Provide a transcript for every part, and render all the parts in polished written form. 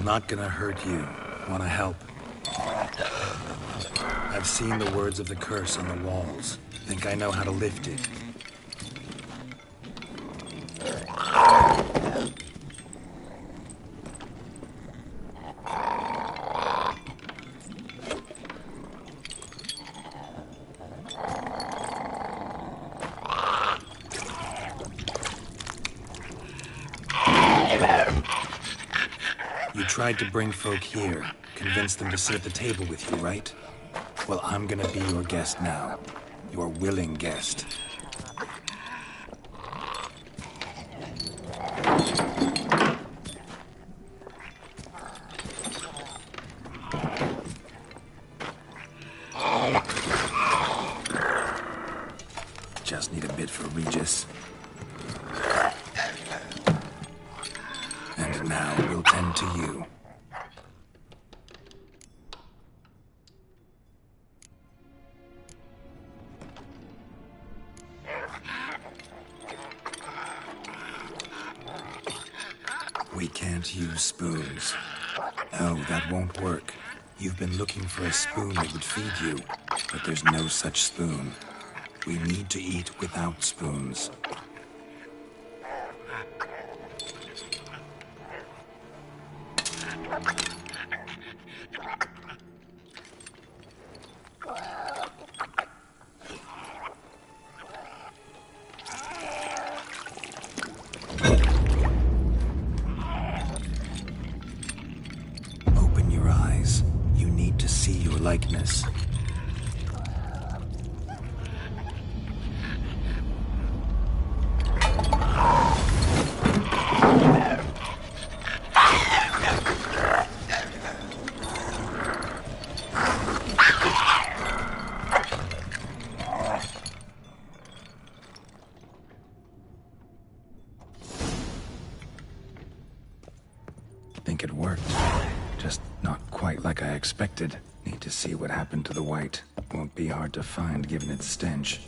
Not gonna hurt you. Wanna help? I've seen the words of the curse on the walls. Think I know how to lift it. You tried to bring folk here, convince them to sit at the table with you, right? Well, I'm gonna be your guest now. Your willing guest. Just need a bit for Regis. And now we'll tend to you. We can't use spoons. No, that won't work. You've been looking for a spoon that would feed you, but there's no such spoon. We need to eat without spoons. Open your eyes. You need to see your likeness. Think it worked. Just not quite like I expected. Need to see what happened to the Wight. Won't be hard to find given its stench.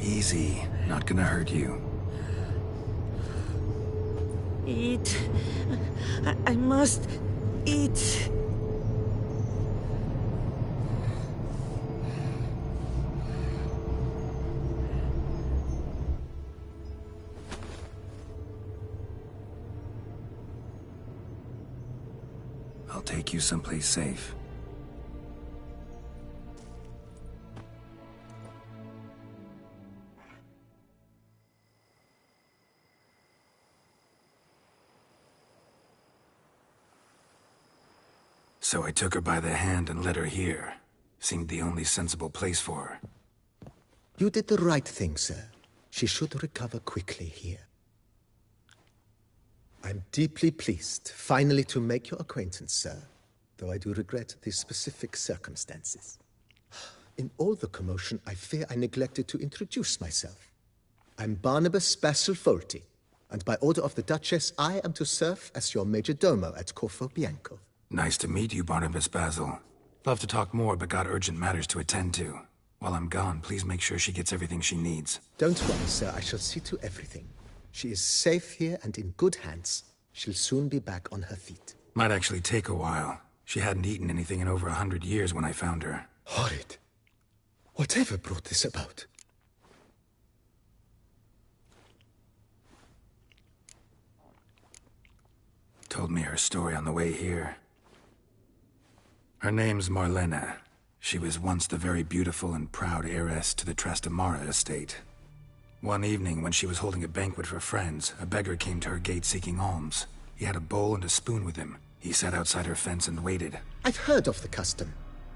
Easy. Not gonna hurt you. Eat. I must eat. I'll take you someplace safe. So I took her by the hand and led her here. Seemed the only sensible place for her. You did the right thing, sir. She should recover quickly here. I'm deeply pleased, finally, to make your acquaintance, sir, though I do regret the specific circumstances. In all the commotion, I fear I neglected to introduce myself. I'm Barnabas Basil Folty, and by order of the Duchess, I am to serve as your major domo at Corfo Bianco. Nice to meet you, Barnabas Basil. Love to talk more, but got urgent matters to attend to. While I'm gone, please make sure she gets everything she needs. Don't worry, sir. I shall see to everything. She is safe here and in good hands. She'll soon be back on her feet. Might actually take a while. She hadn't eaten anything in over 100 years when I found her. Horrid. Whatever brought this about? Told me her story on the way here. Her name's Marlena. She was once the very beautiful and proud heiress to the Trastamara estate. One evening, when she was holding a banquet for friends, a beggar came to her gate seeking alms. He had a bowl and a spoon with him. He sat outside her fence and waited. I've heard of the custom.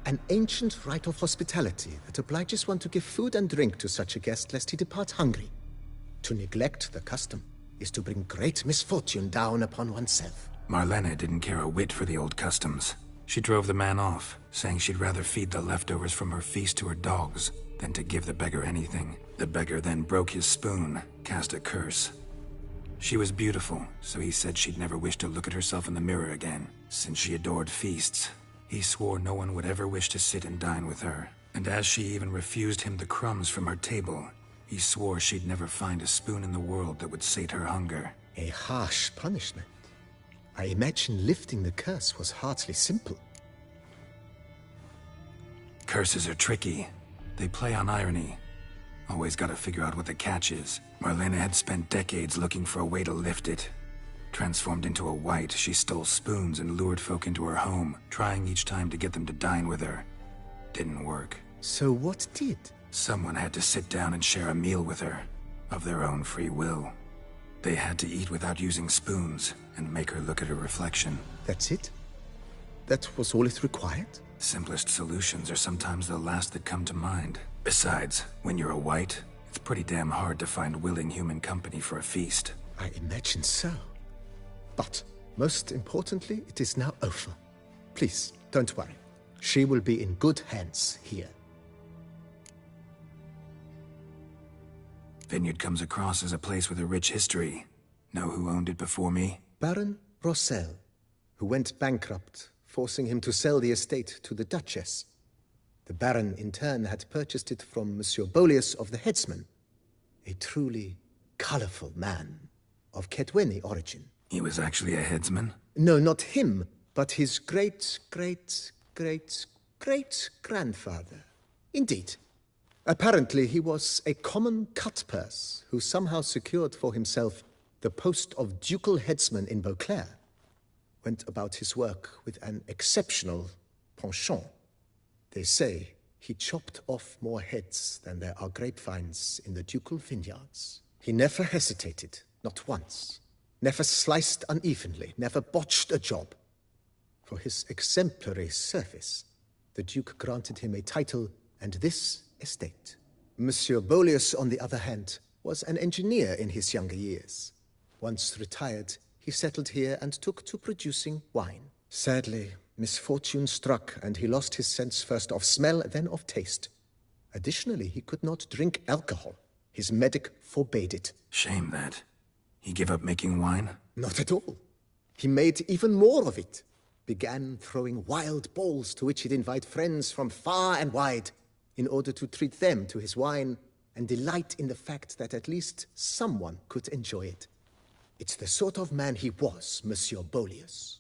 An ancient rite of hospitality that obliges one to give food and drink to such a guest lest he depart hungry. To neglect the custom is to bring great misfortune down upon oneself. Marlene didn't care a whit for the old customs. She drove the man off, saying she'd rather feed the leftovers from her feast to her dogs than to give the beggar anything. The beggar then broke his spoon, cast a curse. She was beautiful, so he said she'd never wish to look at herself in the mirror again. Since she adored feasts, he swore no one would ever wish to sit and dine with her. And as she even refused him the crumbs from her table, he swore she'd never find a spoon in the world that would sate her hunger. A harsh punishment. I imagine lifting the curse was hardly simple. Curses are tricky. They play on irony. Always gotta figure out what the catch is. Marlene had spent decades looking for a way to lift it. Transformed into a Wight, she stole spoons and lured folk into her home, trying each time to get them to dine with her. Didn't work. So what did? Someone had to sit down and share a meal with her, of their own free will. They had to eat without using spoons, and make her look at her reflection. That's it? That was all it required? Simplest solutions are sometimes the last that come to mind. Besides, when you're a Wight, it's pretty damn hard to find willing human company for a feast. I imagine so. But, most importantly, it is now over. Please, don't worry. She will be in good hands here. Vineyard comes across as a place with a rich history. Know who owned it before me? Baron Rossel, who went bankrupt, forcing him to sell the estate to the Duchess. The Baron, in turn, had purchased it from Monsieur Bolius of the Headsman, a truly colorful man of Kedweni origin. He was actually a headsman? No, not him, but his great-great-great-great-grandfather. Indeed. Apparently, he was a common cut-purse who somehow secured for himself the post of ducal headsman in Beauclair. Went about his work with an exceptional penchant. They say he chopped off more heads than there are grapevines in the ducal vineyards. He never hesitated, not once. Never sliced unevenly, never botched a job. For his exemplary service, the Duke granted him a title and this estate. Monsieur Bolius, on the other hand, was an engineer in his younger years. Once retired, he settled here and took to producing wine. Sadly, misfortune struck, and he lost his sense first of smell, then of taste. Additionally, he could not drink alcohol. His medic forbade it. Shame that. He gave up making wine? Not at all. He made even more of it. Began throwing wild balls to which he'd invite friends from far and wide in order to treat them to his wine and delight in the fact that at least someone could enjoy it. It's the sort of man he was, Monsieur Bolius.